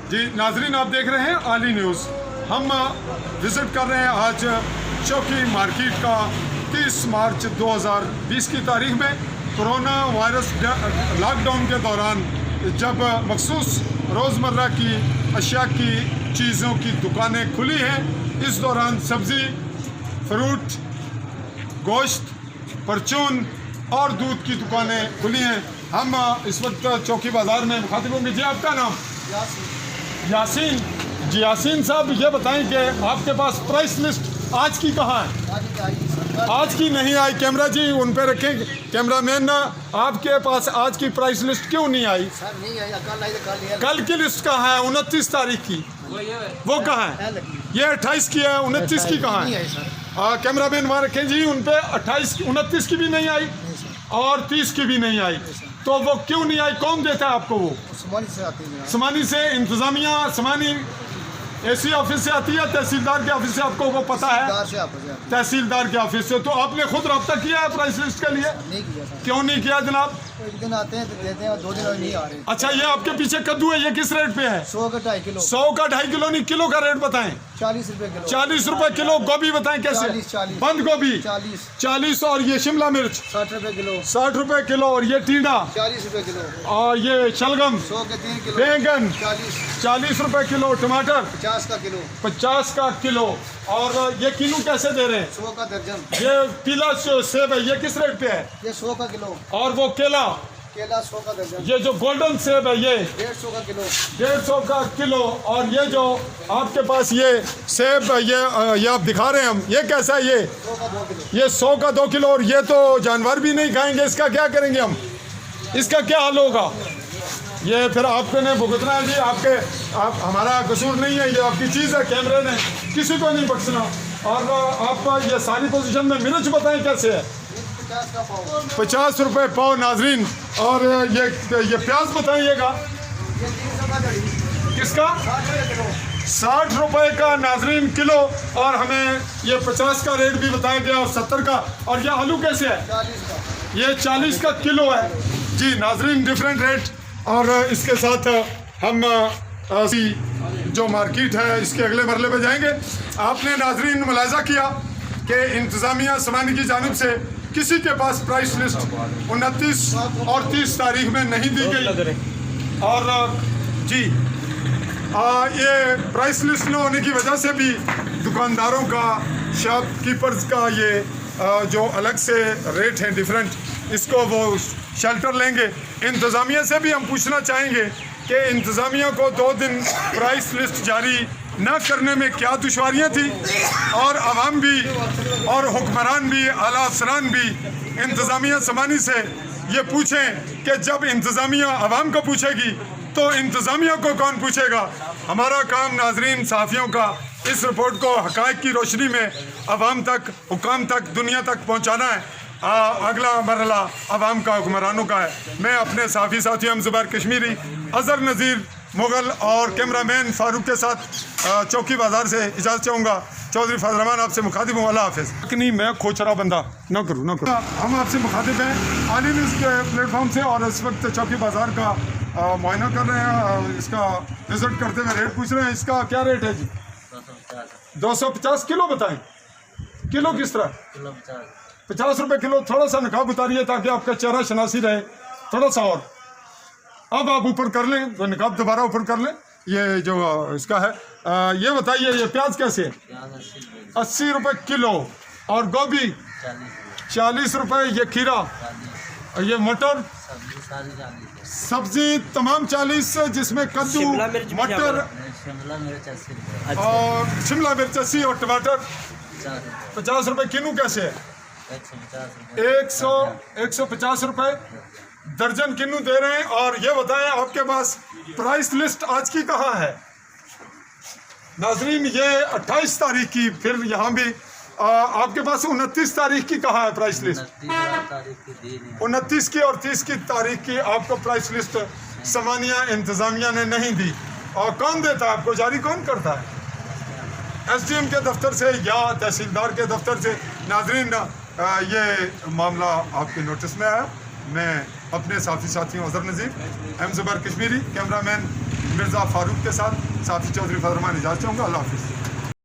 जी नाजरीन, आप देख रहे हैं आली न्यूज़। हम विज़िट कर रहे हैं आज चौकी मार्केट का 30 मार्च 2020 की तारीख में। कोरोना वायरस लॉकडाउन के दौरान जब मखसूस रोज़मर्रा की अशिया की चीज़ों की दुकानें खुली हैं, इस दौरान सब्ज़ी, फ्रूट, गोश्त, परचून और दूध की दुकानें खुली हैं। हम इस वक्त चौकी बाज़ार में मुखातिब होंगे। जी, आपका नाम? यासीन। जी यासीन साहब, ये बताएं कि आपके पास प्राइस लिस्ट आज की कहाँ है? आज की नहीं आई। कैमरा जी उन पे रखें। कैमरामैन, आपके पास आज की प्राइस लिस्ट क्यों नहीं आई? सर नहीं आई, कल आई तो कल। कल की लिस्ट कहाँ है? 29 तारीख की वो कहाँ है? ये 28 की है, 29 की कहाँ है? कैमरामैन वहाँ रखें जी। उन पे 28 29 की भी नहीं आई और 30 की भी नहीं आई। तो वो क्यों नहीं आई? कौन देता है आपको? वो समानी से आती है। समानी से इंतजामिया, समानी एसी ऑफिस से आती है, तहसीलदार के ऑफिस से? आपको वो पता है? तहसीलदार के ऑफिस से। तो आपने खुद रब्ता किया है प्राइस लिस्ट के लिए? नहीं किया सर। क्यों नहीं किया जनाब? एक दिन आते हैं तो देते हैं और 2 दिन और नहीं आ रहे। अच्छा, ये आपके पीछे कद्दू है, ये किस रेट पे है? 100 का 2.5 किलो। 100 का 2.5 किलो नहीं, किलो का रेट बताएं। 40 रुपए किलो। 40 रुपए किलो। गोभी बताएं कैसे? 40। बंद गोभी 40। और ये शिमला मिर्च 60 रुपए किलो। 60 रुपए किलो। और ये टींडा 40 रुपए किलो। और ये शलगम 100 के 3 किलो। बैंगन 40 रुपए किलो। टमाटर 50 का किलो। 50 का किलो। और ये किलो कैसे दे रहे हैं? 100 का दर्जन। ये पीला सेब है, ये किस रेट पे है? ये 100 का किलो। और वो केला, केला 100 का दर्जन। ये जो गोल्डन सेब है, ये 150 का किलो। 150 का किलो। और ये जो आपके पास ये सेब, ये आप दिखा रहे हैं हम, ये कैसा है? ये 100 का 2 किलो। ये 100 का 2 किलो। और ये तो जानवर भी नहीं खाएंगे, इसका क्या करेंगे हम? इसका क्या हाल होगा? ये फिर आपको ने भुगतना है जी। आप हमारा कसूर नहीं है, ये आपकी चीज़ है। कैमरे ने किसी को नहीं बख्शना। और आप ये सारी पोजीशन में मिर्च बताएं कैसे है? 50 का पाव। 50 रुपये पाव नाजरीन। और ये प्याज बताइएगा ये 300 का दड़ी। किसका? 60 रुपए किलो। 60 रुपये का नाजरीन किलो। और हमें ये 50 का रेट भी बताया गया और 70 का। और ये आलू कैसे है? 40 का। ये 40 का किलो है जी नाजरीन। Different rate. और इसके साथ हम जो मार्केट है इसके अगले मरले पे जाएंगे। आपने नाजरीन मुलाजा किया कि इंतज़ामिया समानी की जानिब से किसी के पास प्राइस लिस्ट 29 और 30 तारीख में नहीं दी गई। और जी ये प्राइस लिस्ट न होने की वजह से भी दुकानदारों का, शॉपकीपर्स का ये जो अलग से रेट हैं डिफरेंट, इसको वो शेल्टर लेंगे। इंतज़ामिया से भी हम पूछना चाहेंगे कि इंतज़ामिया को 2 दिन प्राइस लिस्ट जारी न करने में क्या दुश्वारियाँ थी, और अवाम भी और हुक्मरान भी, आला अफसरान भी इंतज़ामिया समानी से ये पूछें कि जब इंतज़ामिया अवाम को पूछेगी तो इंतज़ामिया को कौन पूछेगा? हमारा काम नाजरीन सहाफ़ियों का इस रिपोर्ट को हक़ाइक़ की रोशनी में अवाम तक, हुकाम तक, दुनिया तक पहुँचाना है। अगला मरहला अवाम का, हुक्मरानों का है। मैं अपने साफ़ी साथियों ज़ुबैर कश्मीरी, अज़हर नज़ीर मुग़ल और कैमरामैन फ़ारूक के साथ चौकी बाज़ार से इजाज़त चाहूँगा। चौधरी फजल रहमान आपसे मुखातिब हूँ। अल्लाह हाफ़िज़। नहीं, मैं खोचरा बंदा ना करूँ। हम आपसे मुखातिब हैं आली न्यूज़ के प्लेटफॉर्म से। और इस वक्त चौकी बाज़ार का मुआयना कर रहे हैं, इसका विज़िट करते हुए रेट पूछ रहे हैं। इसका क्या रेट है जी? 250 किलो बताएं। किलो किस तरह? 50 रुपये किलो। थोड़ा सा नकाब उतारिए ताकि आपका चेहरा शनासी रहे, थोड़ा सा। और अब आप ऊपर कर लें तो नकाब दोबारा ऊपर कर लें। ये जो इसका है, ये बताइए ये प्याज कैसे है? 80 रुपये किलो। और गोभी 40 रुपये। ये खीरा, ये मटर, सब्जी तमाम 40, जिसमें कद्दू, मटर और शिमला मिर्च 80 और टमाटर 50 रुपये। किलो कैसे है? 150 रुपये दर्जन किन्नू दे रहे हैं। और ये बताएं आपके पास प्राइस लिस्ट आज की कहाँ है? नाजरीन ये 28 तारीख की। फिर यहाँ भी आपके पास 29 तारीख की कहाँ है प्राइस लिस्ट? 29 की और 30 की तारीख की आपको प्राइस लिस्ट समानिया इंतज़ामिया ने नहीं दी। और कौन देता है आपको? जारी कौन करता है? SDM के दफ्तर से या तहसीलदार के दफ्तर से? नाजरीन ये मामला आपके नोटिस में आया। मैं अपने साथी साथियों अज़हर नज़ीर, ज़ुबैर कश्मीरी, कैमरामैन मिर्ज़ा फारूक के साथ साथी चौधरी फरमान इजाज़त चाहूँगा। अल्लाह हाफिज़।